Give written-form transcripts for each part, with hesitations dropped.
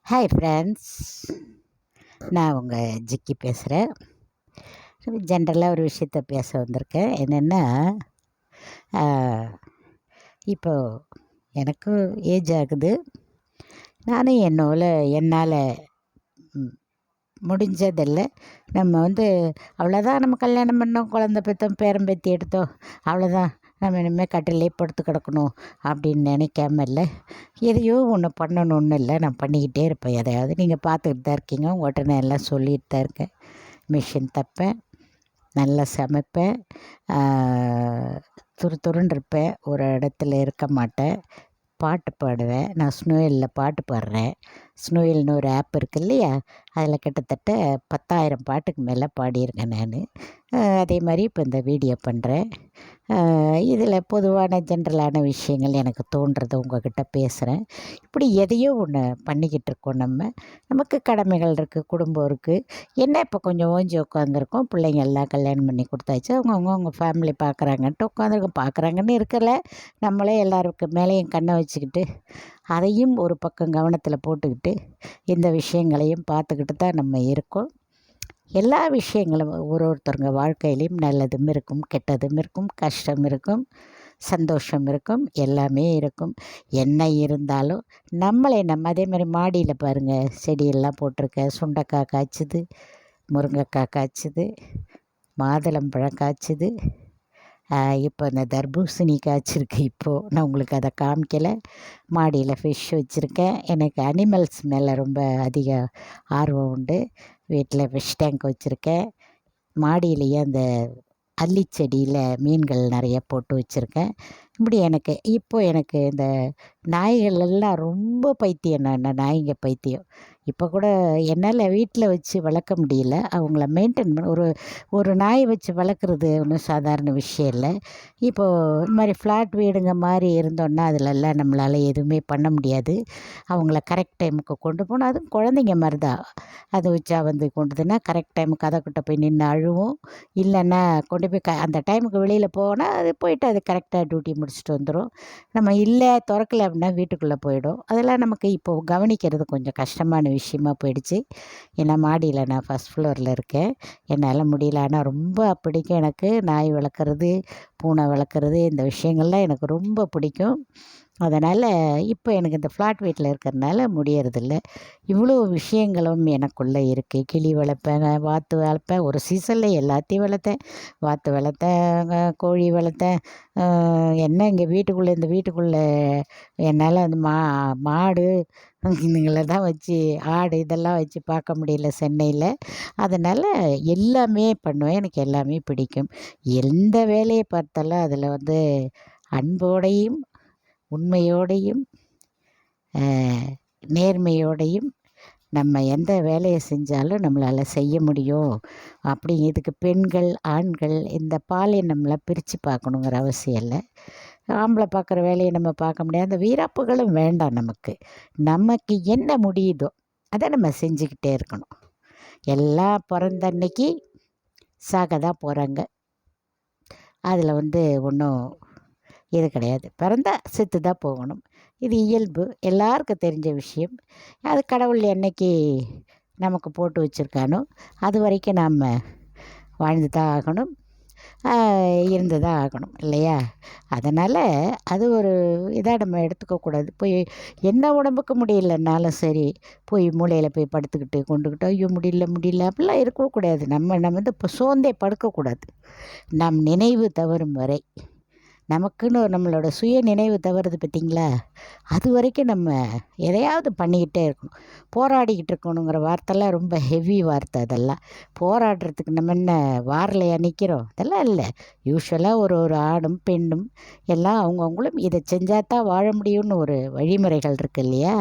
Hi friends, நான் உங்கள் ஜிக்கி பேசுகிறேன். ஜென்ரலாக ஒரு விஷயத்த பேச வந்திருக்கேன். என்னென்னா, இப்போது எனக்கும் ஏஜ் ஆகுது. நானும் என்னால் முடிஞ்சதில்ல. நம்ம அவ்வளோதான், நம்ம கல்யாணம் பண்ணோம், குழந்த பெற்றோம், பேரம் பேத்தி எடுத்தோம், அவ்வளோதான், நம்ம இனிமேல் கட்டிலே படுத்து கிடக்கணும் அப்படின்னு நினைக்காம இல்லை, எதையோ ஒன்று பண்ணணுன்னு இல்லை, நான் பண்ணிக்கிட்டே இருப்பேன். எதையாவது நீங்கள் பார்த்துக்கிட்டு தான் இருக்கீங்க, உங்கள்கிட்ட நான் எல்லாம் சொல்லிகிட்டு தான் இருக்கேன். மிஷின் தைப்பேன், நல்லா சமைப்பேன், துருன்னு இருப்பேன், ஒரு இடத்துல இருக்க மாட்டேன், பாட்டு பாடுவேன். நான் ஸ்னோயலில் பாட்டு பாடுறேன். ஸ்னோயல்னு ஒரு ஆப் இருக்குது இல்லையா, அதில் கிட்டத்தட்ட 10,000 பாட்டுக்கு மேலே பாடியிருக்கேன் நான். அதே மாதிரி இப்போ இந்த வீடியோ பண்ணுறேன். இதில் பொதுவான ஜென்ரலான விஷயங்கள் எனக்கு தோன்றதை உங்கள்கிட்ட பேசுகிறேன். இப்படி எதையோ ஒன்று பண்ணிக்கிட்டு இருக்கோம். நமக்கு கடமைகள் இருக்குது, குடும்பம் இருக்குது. என்ன இப்போ கொஞ்சம் ஓஞ்சி உட்காந்துருக்கோம், பிள்ளைங்க எல்லாம் கல்யாணம் பண்ணி கொடுத்தாச்சு, அவங்க ஃபேமிலி பார்க்குறாங்கன்ட்டு உட்காந்துருக்கோம். பார்க்குறாங்கன்னு இருக்கல, நம்மளே எல்லாருக்கு மேலேயும் கண்ணை வச்சுக்கிட்டு அதையும் ஒரு பக்கம் கவனத்தில் போட்டுக்கிட்டு இந்த விஷயங்களையும் பார்த்துக்கிட்டு தான் நம்ம இருக்கோம். எல்லா விஷயங்களும் ஒருத்தருங்க வாழ்க்கையிலையும் நல்லதும் இருக்கும், கெட்டதும் இருக்கும், கஷ்டம் இருக்கும், சந்தோஷம் இருக்கும், எல்லாமே இருக்கும். என்ன இருந்தாலும் நம்ம அதே மாதிரி மாடியில் பாருங்கள், செடியெல்லாம் போட்டிருக்கேன். சுண்டைக்காய் காய்ச்சிது, முருங்கைக்காய் காய்ச்சிது, மாதுளம்பழம் காய்ச்சிது, இப்போ இந்த தர்பூசணி காய்ச்சிருக்கு. இப்போது நான் உங்களுக்கு அதை காமிக்கலை. மாடியில் ஃபிஷ் வச்சுருக்கேன். எனக்கு அனிமல்ஸ் மேலே ரொம்ப அதிக ஆர்வம் உண்டு. வீட்டில் ஃபிஷ் டேங்க் வச்சுருக்கேன். மாடியிலேயே அந்த அல்லிச்செடியில் மீன்கள் நிறைய போட்டு வச்சுருக்கேன். இப்படி எனக்கு இந்த நாய்கள் எல்லாம் ரொம்ப பைத்தியம். நான் நாய்ங்க பைத்தியம். இப்போ கூட என்னால் வீட்டில் வச்சு வளர்க்க முடியல. அவங்கள மெயின்டைன் பண்ண ஒரு நாயை வச்சு வளர்க்குறது ஒன்றும் சாதாரண விஷயம் இல்லை. இப்போது இந்த மாதிரி ஃப்ளாட் வீடுங்க மாதிரி இருந்தோன்னா அதிலெல்லாம் நம்மளால் எதுவுமே பண்ண முடியாது. அவங்கள கரெக்ட் டைமுக்கு கொண்டு போகணும். அதுவும் குழந்தைங்க மாதிரி தான். அது வச்சா கொண்டுதுன்னா கரெக்ட் டைமுக்கு கதைக்கிட்ட போய் நின்று அழுவும். இல்லைன்னா கொண்டு போய் அந்த டைமுக்கு வெளியில் போனால் அது போயிட்டு அது கரெக்டாக டியூட்டி முடிச்சுட்டு வந்துடும். நம்ம இல்லை திறக்கலை அப்படின்னா வீட்டுக்குள்ளே போயிடும். அதெல்லாம் நமக்கு இப்போது கவனிக்கிறது கொஞ்சம் கஷ்டமான விஷயமா போயிடுச்சு. ஏன்னா மாடியில் நான் ஃபஸ்ட் ஃப்ளோரில் இருக்கேன். என்னால் முடியல. ஆனால் ரொம்ப பிடிக்கும் எனக்கு நாய் வளர்க்குறது, பூனை வளர்க்குறது. இந்த விஷயங்கள்லாம் எனக்கு ரொம்ப பிடிக்கும். அதனால் இப்போ எனக்கு இந்த ஃப்ளாட் வீட்டில் இருக்கிறதுனால முடியறதில்ல. இவ்வளோ விஷயங்களும் எனக்குள்ளே இருக்குது. கிளி வளர்ப்பேன், வாத்து வளர்ப்பேன். ஒரு சீசனில் எல்லாத்தையும் வளர்த்தேன். வாத்து வளர்த்தேன், கோழி வளர்த்தேன். இங்கே இந்த வீட்டுக்குள்ளே என்னால் அந்த மாடு இதுங்களை தான் வச்சு, ஆடு இதெல்லாம் வச்சு பார்க்க முடியல சென்னையில். அதனால் எல்லாமே பண்ணுவேன். எனக்கு எல்லாமே பிடிக்கும். எந்த வேலையை பார்த்தாலும் அதில் அன்போடையும் உண்மையோடையும் நேர்மையோடையும் நம்ம எந்த வேலையை செஞ்சாலும் நம்மளால் செய்ய முடியும். இதுக்கு பெண்கள் ஆண்கள் இந்த பாலினம்லாம் பிரித்து பார்க்கணுங்கிற அவசியம் இல்லை. ஆம்பளை பார்க்குற வேலையை நம்ம பார்க்க முடியாது. அந்த வீராப்புகளும் வேண்டாம். நமக்கு என்ன முடியுதோ அதை நம்ம செஞ்சுக்கிட்டே இருக்கணும். எல்லாம் பிறந்த அன்னைக்கு சாக தான் போகிறாங்க. அதில் ஒன்றும் இது கிடையாது. பிறந்தா செத்து தான் போகணும். இது இயல்பு, எல்லாருக்கும் தெரிஞ்ச விஷயம். அது கடவுள் என்னைக்கு நமக்கு போட்டு வச்சுருக்கானோ அது வரைக்கும் நாம் வாழ்ந்து தான் ஆகணும், இருந்து தான் ஆகணும் இல்லையா? அதனால் அது ஒரு இதாக நம்ம எடுத்துக்கக்கூடாது. போய் என்ன உடம்புக்கு முடியலன்னாலும் சரி, போய் மூலையில் போய் படுத்துக்கிட்டு கொண்டுக்கிட்டு ஐயோ முடியல அப்படிலாம் இருக்கக்கூடாது. நம்ம இப்போ சோர்ந்தே படுக்கக்கூடாது. நம் நினைவு தவறும் வரை, நமக்குன்னு நம்மளோட சுய நினைவு தவறுது பார்த்திங்களா, அது வரைக்கும் நம்ம எதையாவது பண்ணிக்கிட்டே இருக்கணும். போராடிக்கிட்டு இருக்கணுங்கிற வார்த்தைலாம் ரொம்ப ஹெவி வார்த்தை. அதெல்லாம் போராடுறதுக்கு நம்ம என்ன வாரிலையா நிற்கிறோம்? அதெல்லாம் இல்லை. யூஸ்வலாக ஒரு ஆணும் பெண்ணும் எல்லாம் அவங்கவுங்களும் இதை செஞ்சால் தான் வாழ முடியும்னு ஒரு வழிமுறைகள் இருக்குது இல்லையா?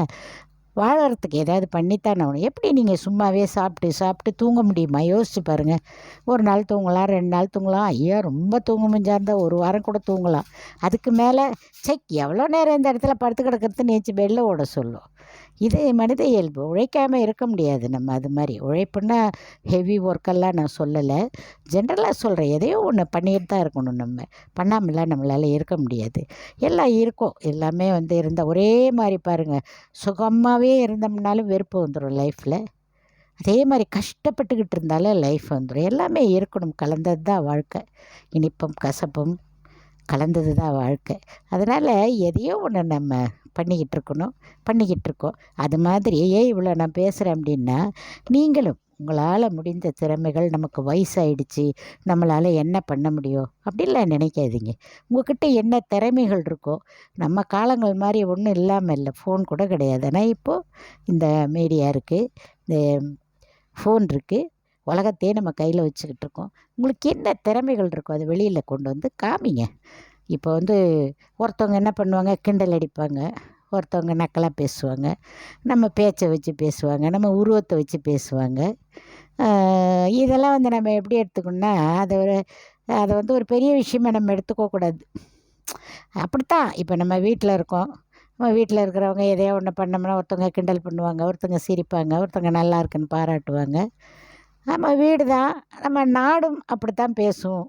வாழறதுக்கு ஏதாவது பண்ணித்தான் ஆகணும். எப்படி நீங்கள் சும்மாவே சாப்பிட்டு தூங்க முடியுமா? யோசிச்சு பாருங்கள். ஒரு நாள் தூங்கலாம், 2 நாள் தூங்கலாம். ஐயோ ரொம்ப தூங்க முடிஞ்சா இருந்தால் 1 வாரம் கூட தூங்கலாம். அதுக்கு மேலே எவ்வளோ நேரம் இந்த இடத்துல படுத்து கிடக்கிறதுன்னு ஏச்சு வெளில ஓட சொல்லும். இது மனித இயல்பு. உழைக்காமல் இருக்க முடியாது நம்ம. அது மாதிரி உழைப்புன்னா ஹெவி ஒர்க்கெல்லாம் நான் சொல்லலை, ஜென்ரலாக சொல்கிறேன். எதையோ ஒன்று பண்ணிட்டு தான் இருக்கணும் நம்ம. பண்ணாமலாம் நம்மளால் இருக்க முடியாது. எல்லாம் இருக்கும், எல்லாமே வந்து இருந்தால் ஒரே மாதிரி பாருங்கள். சுகமாகவே இருந்தோம்னாலும் வெறுப்பு வந்துடும் லைஃப்பில். அதே மாதிரி கஷ்டப்பட்டுக்கிட்டு இருந்தாலும் லைஃப் வந்துடும். எல்லாமே இருக்கணும், கலந்தது தான் வாழ்க்கை. இனிப்பும் கசப்பும் கலந்தது தான் வாழ்க்கை. அதனால் எதையோ ஒன்று நம்ம பண்ணிக்கிட்டு இருக்கோம். அது மாதிரி ஏன் இவ்வளோ நான் பேசுகிறேன் அப்படின்னா, நீங்களும் உங்களால் முடிந்த திறமைகள், நமக்கு வயசாயிடுச்சு, நம்மளால் என்ன பண்ண முடியும் அப்படின்லாம் நினைக்காதீங்க. உங்கள்கிட்ட என்ன திறமைகள் இருக்கோ, நம்ம காலங்கள் மாதிரி ஒன்றும் இல்லாமல் இல்லை, ஃபோன் கூட கிடையாது. ஆனால் இப்போது இந்த மீடியா இருக்குது, இந்த ஃபோன் இருக்குது, உலகத்தையே நம்ம கையில் வச்சுக்கிட்டு இருக்கோம். உங்களுக்கு என்ன திறமைகள் இருக்கோ அதை வெளியில் கொண்டு வந்து காமிங்க. இப்போ வந்து ஒருத்தவங்க என்ன பண்ணுவாங்க, கிண்டல் அடிப்பாங்க, ஒருத்தவங்க நக்கலாக பேசுவாங்க, நம்ம பேச்சை வச்சு பேசுவாங்க, நம்ம உருவத்தை வச்சு பேசுவாங்க. இதெல்லாம் வந்து நம்ம எப்படி எடுத்துக்கணும்னா, அதை வந்து ஒரு பெரிய விஷயமா நம்ம எடுத்துக்கக்கூடாது. அப்படித்தான் இப்போ நம்ம வீட்டில் இருக்கோம், நம்ம வீட்டில் இருக்கிறவங்க எதையோ ஒன்று பண்ணோம்னா ஒருத்தவங்க கிண்டல் பண்ணுவாங்க, ஒருத்தவங்க சிரிப்பாங்க, ஒருத்தவங்க நல்லா இருக்குன்னு பாராட்டுவாங்க. நம்ம வீடு தான், நம்ம நாடும் அப்படித்தான் பேசும்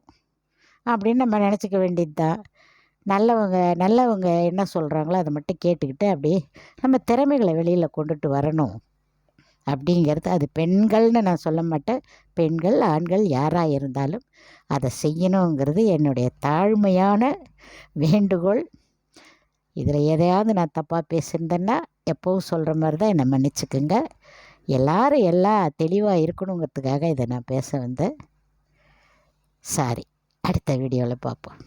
அப்படின்னு நம்ம நினச்சிக்க வேண்டியது தான். நல்லவங்க நல்லவங்க என்ன சொல்கிறாங்களோ அதை மட்டும் கேட்டுக்கிட்டு அப்படியே நம்ம திறமைகளை வெளியில் கொண்டுட்டு வரணும் அப்படிங்கிறது. அது பெண்கள்னு நான் சொல்ல மாட்டேன், பெண்கள் ஆண்கள் யாராக இருந்தாலும் அதை செய்யணுங்கிறது என்னுடைய தாழ்மையான வேண்டுகோள். இதில் எதையாவது நான் தப்பாக பேசியிருந்தேன்னா எப்போவும் சொல்கிற மாதிரி தான் என்னை மன்னிச்சுக்குங்க. எல்லோரும் எல்லாம் தெளிவாக இருக்கணுங்கிறதுக்காக இதை நான் பேச வந்தேன். சாரி. அடுத்த வீடியோவில் பார்ப்போம்.